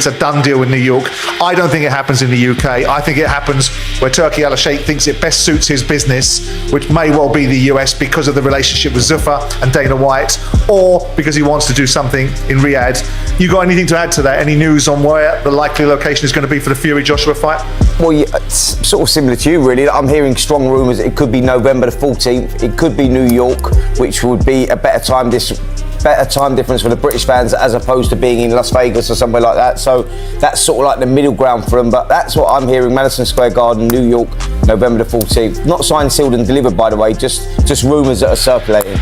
It's a done deal in New York. I don't think it happens in the UK. I think it happens where Turki Al-Sheikh thinks it best suits his business, which may well be the US because of the relationship with Zuffa and Dana White, or because he wants to do something in Riyadh. You got anything to add to that? Any news on where the likely location is going to be for the Fury-Joshua fight? Well, yeah, it's sort of similar to you, really. I'm hearing strong rumours it could be November the 14th. It could be New York, which would be a better time difference for the British fans as opposed to being in Las Vegas or somewhere like that. So that's sort of like the middle ground for them. But that's what I'm hearing. Madison Square Garden, New York, November the 14th. Not signed, sealed and delivered, by the way. Just rumours that are circulating.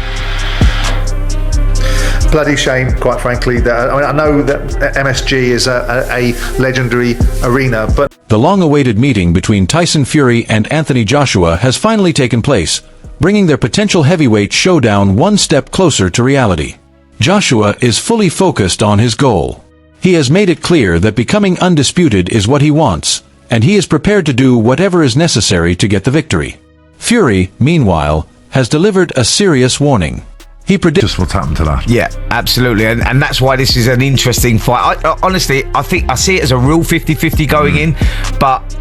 Bloody shame, quite frankly. I know that MSG is a legendary arena, but... The long-awaited meeting between Tyson Fury and Anthony Joshua has finally taken place, bringing their potential heavyweight showdown one step closer to reality. Joshua is fully focused on his goal. He has made it clear that becoming undisputed is what he wants, and he is prepared to do whatever is necessary to get the victory. Fury, meanwhile, has delivered a serious warning. He predicts just what's happened to that. Yeah, absolutely, and that's why this is an interesting fight. Honestly, I think I see it as a real 50-50 going in, but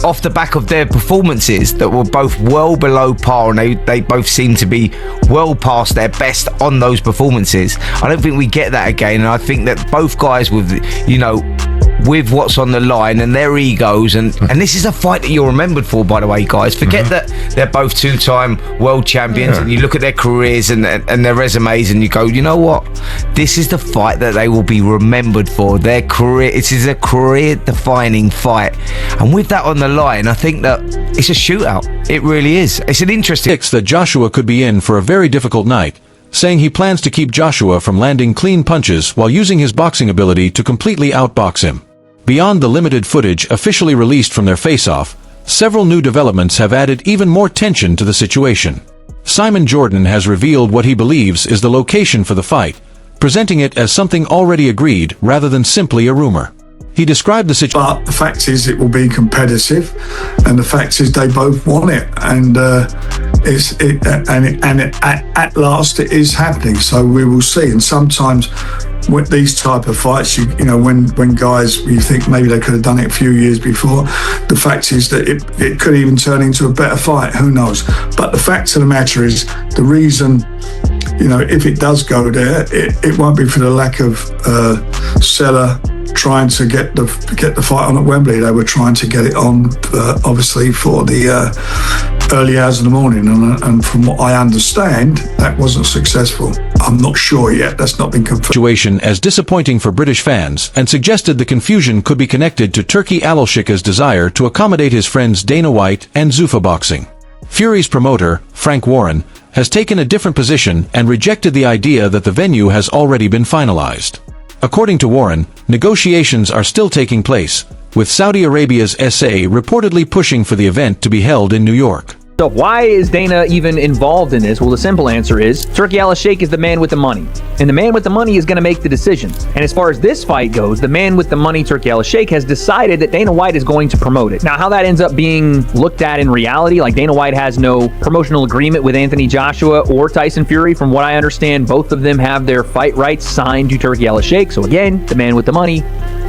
off the back of their performances that were both well below par, and they both seem to be well past their best on those performances. I don't think we get that again, and I think that both guys with what's on the line and their egos, and this is a fight that you're remembered for, by the way, guys. Forget that they're both two-time world champions, and you look at their careers and their resumes and you go, you know what, this is the fight that they will be remembered for. Their career, it is a career-defining fight, and with that on the line, I think that it's a shootout. It really is. It's an interesting... that Joshua could be in for a very difficult night, saying he plans to keep Joshua from landing clean punches while using his boxing ability to completely outbox him. Beyond the limited footage officially released from their face-off, several new developments have added even more tension to the situation. Simon Jordan has revealed what he believes is the location for the fight, presenting it as something already agreed rather than simply a rumor. He described the situation... But the fact is it will be competitive, and the fact is they both want it, and at last it is happening, so we will see. And sometimes with these type of fights, you know, when guys, you think maybe they could have done it a few years before, the fact is that it could even turn into a better fight, who knows. But the fact of the matter is, the reason, you know, if it does go there, it won't be for the lack of Seller trying to get the fight on at Wembley. They were trying to get it on, obviously, for the early hours of the morning, and from what I understand, that wasn't successful. I'm not sure yet. That's not been confirmed. Situation as disappointing for British fans, and suggested the confusion could be connected to Turki Al-Sheikh's desire to accommodate his friends Dana White and Zuffa Boxing. Fury's promoter, Frank Warren, has taken a different position and rejected the idea that the venue has already been finalized. According to Warren, negotiations are still taking place, with Saudi Arabia's SA reportedly pushing for the event to be held in New York. So why is Dana even involved in this? Well, the simple answer is Turki Al-Sheikh is the man with the money. And the man with the money is going to make the decisions. And as far as this fight goes, the man with the money, Turki Al-Sheikh, has decided that Dana White is going to promote it. Now, how that ends up being looked at in reality, like Dana White has no promotional agreement with Anthony Joshua or Tyson Fury. From what I understand, both of them have their fight rights signed to Turki Al-Sheikh. So again, the man with the money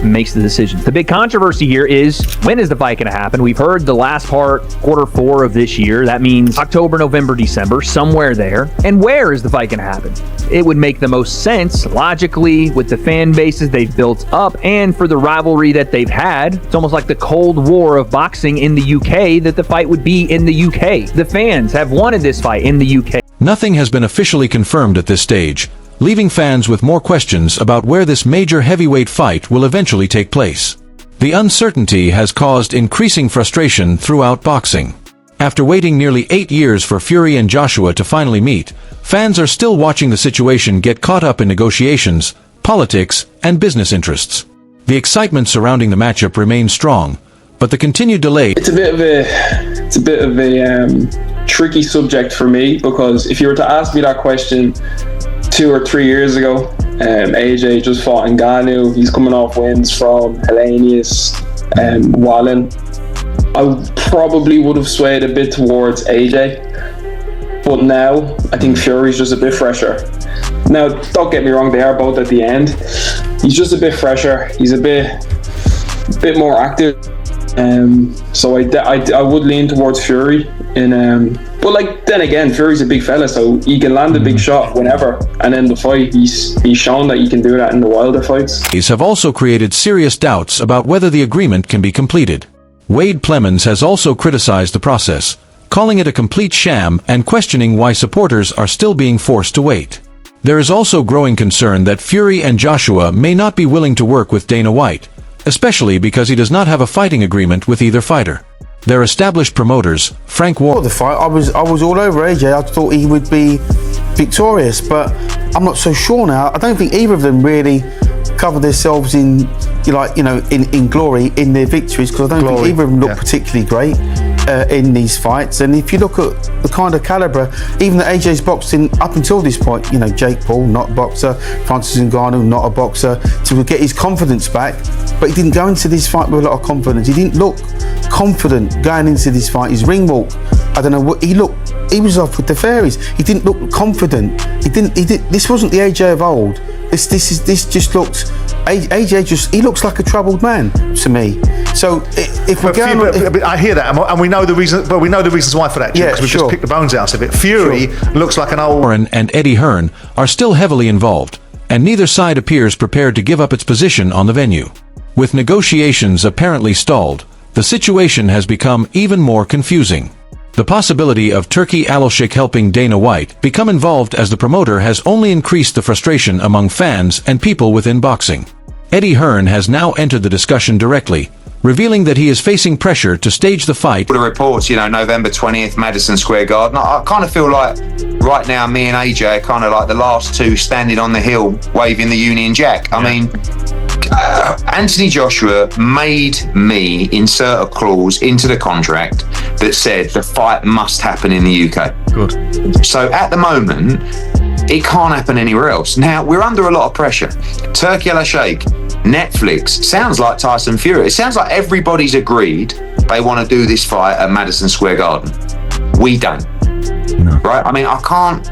makes the decision. The big controversy here is, when is the fight going to happen? We've heard the last part, Q4 of this year. That means October, November, December, somewhere there. And where is the fight going to happen? It would make the most sense, logically, with the fan bases they've built up and for the rivalry that they've had. It's almost like the Cold War of boxing in the UK, that the fight would be in the UK. The fans have wanted this fight in the UK. Nothing has been officially confirmed at this stage, leaving fans with more questions about where this major heavyweight fight will eventually take place. The uncertainty has caused increasing frustration throughout boxing. After waiting nearly 8 years for Fury and Joshua to finally meet, fans are still watching the situation get caught up in negotiations, politics, and business interests. The excitement surrounding the matchup remains strong, but the continued delay... It's a bit of a tricky subject for me, because if you were to ask me that question 2 or 3 years ago, AJ just fought Ngannou. He's coming off wins from Helenius and Wallin. I probably would have swayed a bit towards AJ, but now I think Fury's just a bit fresher. Now, don't get me wrong, they are both at the end, he's just a bit fresher. He's a bit more active. So I would lean towards Fury. But like then again, Fury's a big fella, so he can land a big shot whenever. And in the fight, he's shown that he can do that in the Wilder fights. These have also created serious doubts about whether the agreement can be completed. Wade Plemons has also criticized the process, calling it a complete sham and questioning why supporters are still being forced to wait. There is also growing concern that Fury and Joshua may not be willing to work with Dana White, especially because he does not have a fighting agreement with either fighter. Their established promoters, Frank Warren. The fight, I was all over AJ. I thought he would be victorious, but I'm not so sure now. I don't think either of them really covered themselves in glory in their victories, because I don't think either of them looked particularly great in these fights. And if you look at the kind of calibre, even that AJ's boxing up until this point, Jake Paul, not a boxer, Francis Ngannou, not a boxer, to get his confidence back, but he didn't go into this fight with a lot of confidence. He didn't look confident going into this fight. His ring walk, I don't know what he looked. He was off with the fairies. He didn't look confident. He didn't. This wasn't the AJ of old. This just looked. AJ he looks like a troubled man to me. So if we're going, I hear that, and we know the reason. But we know the reasons why for that, because we've just picked the bones out of it. Fury looks like an old. Warren and Eddie Hearn are still heavily involved, and neither side appears prepared to give up its position on the venue. With negotiations apparently stalled, the situation has become even more confusing. The possibility of Turki Al-Sheikh helping Dana White become involved as the promoter has only increased the frustration among fans and people within boxing. Eddie Hearn has now entered the discussion directly, revealing that he is facing pressure to stage the fight. The reports, November 20th, Madison Square Garden. I kind of feel like right now me and AJ are kind of like the last two standing on the hill waving the Union Jack. I mean, Anthony Joshua made me insert a clause into the contract that said the fight must happen in the UK. Good. So at the moment, it can't happen anywhere else. Now, we're under a lot of pressure. Turki Al-Sheikh, Netflix, sounds like Tyson Fury. It sounds like everybody's agreed they want to do this fight at Madison Square Garden. We don't. No. Right? I mean, I can't,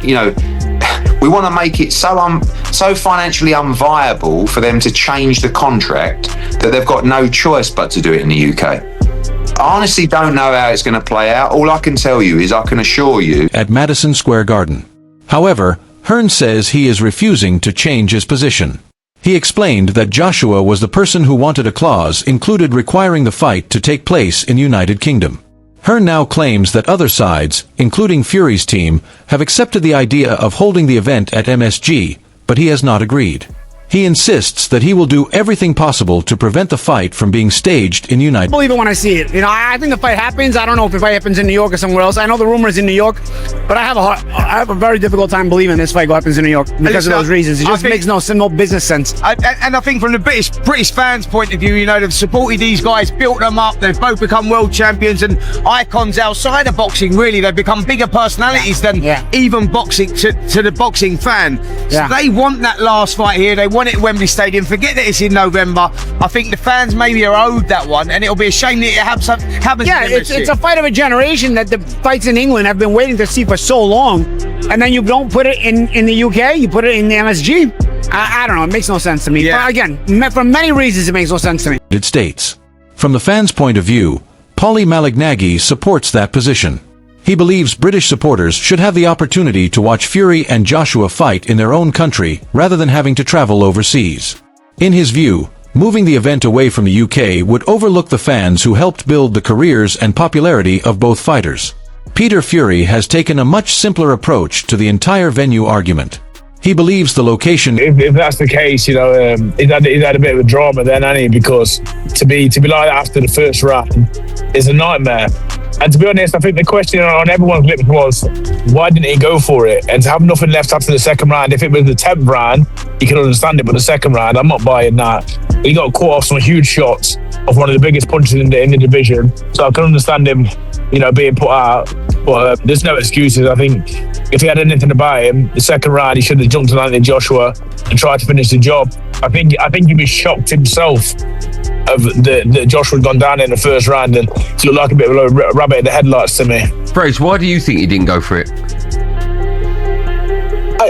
we want to make it so financially unviable for them to change the contract that they've got no choice but to do it in the UK. I honestly don't know how it's going to play out. All I can tell you is I can assure you. At Madison Square Garden. However, Hearn says he is refusing to change his position. He explained that Joshua was the person who wanted a clause included requiring the fight to take place in United Kingdom. Hearn now claims that other sides, including Fury's team, have accepted the idea of holding the event at MSG, but he has not agreed. He insists that he will do everything possible to prevent the fight from being staged in United. I believe it when I see it. I think the fight happens. I don't know if the fight happens in New York or somewhere else. I know the rumor is in New York, but I have a very difficult time believing this fight happens in New York because of those reasons. It just makes no business sense. And I think from the British fans' point of view, they've supported these guys, built them up. They've both become world champions and icons outside of boxing. Really, they've become bigger personalities than even boxing to the boxing fan. So they want that last fight here. They want it at Wembley Stadium. Forget that it's in November. I think the fans maybe are owed that one, and it'll be a shame that it happens. Yeah, it's a fight of a generation that the fights in England have been waiting to see for so long, and then you don't put it in the UK, you put it in the MSG. I don't know, it makes no sense to me. Yeah. But again, for many reasons it makes no sense to me. United States. From the fans' point of view, Paulie Malignaggi supports that position. He believes British supporters should have the opportunity to watch Fury and Joshua fight in their own country rather than having to travel overseas. In his view, moving the event away from the UK would overlook the fans who helped build the careers and popularity of both fighters. Peter Fury has taken a much simpler approach to the entire venue argument. He believes the location... If that's the case, he's had a bit of a drama then, hasn't he? Because to be like that after the first round is a nightmare. And to be honest, I think the question on everyone's lips was, why didn't he go for it? And to have nothing left after the second round, if it was the 10th round, you can understand it, but the second round, I'm not buying that. He got caught off some huge shots of one of the biggest punches in the division, so I can understand him, being put out. But there's no excuses. I think if he had anything about him, the second round, he should have jumped on Anthony Joshua and tried to finish the job. I think he'd be shocked himself of the Joshua had gone down in the first round, and it looked like a bit of a rabbit in the headlights to me. Brace, why do you think he didn't go for it?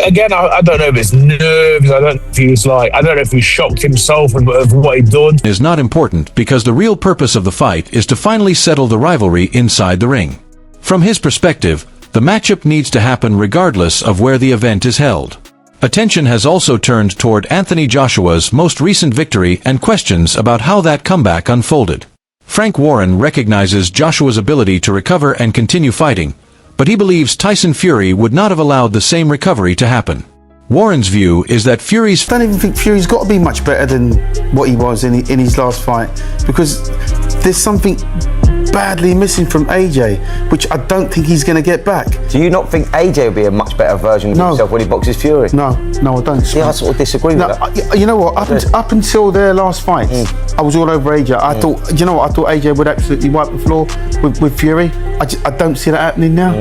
I don't know if it's nerves. I don't know if he was like, I don't know if he shocked himself of what he'd done. Is not important because the real purpose of the fight is to finally settle the rivalry inside the ring. From his perspective, the matchup needs to happen regardless of where the event is held. Attention has also turned toward Anthony Joshua's most recent victory and questions about how that comeback unfolded. Frank Warren recognizes Joshua's ability to recover and continue fighting, but he believes Tyson Fury would not have allowed the same recovery to happen. Warren's view is that Fury's... I don't even think Fury's got to be much better than what he was in his last fight, because there's something badly missing from AJ, which I don't think he's going to get back. Do you not think AJ will be a much better version of himself when he boxes Fury? No, I don't. Yeah, I sort of disagree with that. You know what? Up until their last fights, I was all over AJ. I thought, you know what? I thought AJ would absolutely wipe the floor with Fury. I don't see that happening now.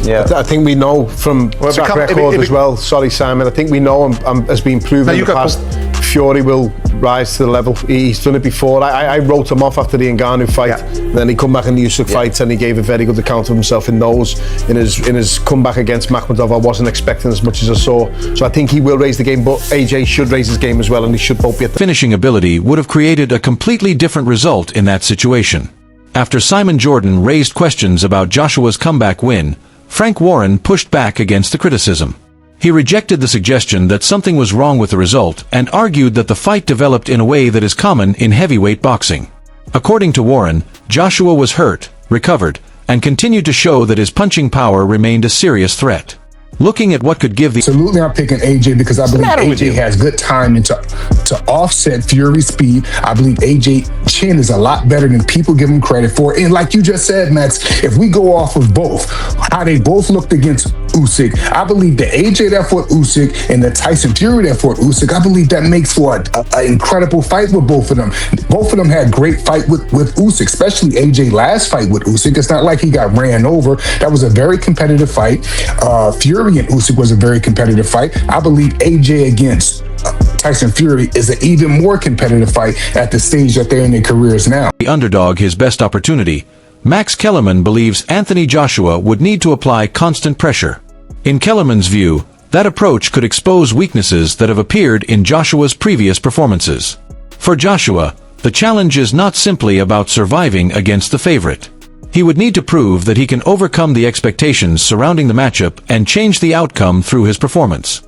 Yeah, I think we know from track record as well. Sorry, Simon. I think we know has been proven in the past. Fury will rise to the level. He's done it before. I wrote him off after the Ngannou fight. Then he come back in the Usyk fight and he gave a very good account of himself in those. In his comeback against Makhmudov, I wasn't expecting as much as I saw. So I think he will raise the game, but AJ should raise his game as well, and he should both be at the finishing ability would have created a completely different result in that situation. After Simon Jordan raised questions about Joshua's comeback win, Frank Warren pushed back against the criticism. He rejected the suggestion that something was wrong with the result and argued that the fight developed in a way that is common in heavyweight boxing. According to Warren, Joshua was hurt, recovered, and continued to show that his punching power remained a serious threat. Looking at what could give the... Absolutely, I'm picking AJ because I believe AJ has good timing to offset Fury's speed. I believe AJ chin is a lot better than people give him credit for. And like you just said, Max, if we go off of both, how they both looked against Usyk, I believe the AJ that fought Usyk and the Tyson Fury that fought Usyk, I believe that makes for an incredible fight with both of them. Both of them had great fight with Usyk, especially AJ last fight with Usyk. It's not like he got ran over. That was a very competitive fight. Fury and Usyk was a very competitive fight. I believe AJ against Tyson Fury is an even more competitive fight at the stage that they're in their careers now. The underdog his best opportunity, Max Kellerman believes Anthony Joshua would need to apply constant pressure. In Kellerman's view, that approach could expose weaknesses that have appeared in Joshua's previous performances. For Joshua, the challenge is not simply about surviving against the favorite. He would need to prove that he can overcome the expectations surrounding the matchup and change the outcome through his performance.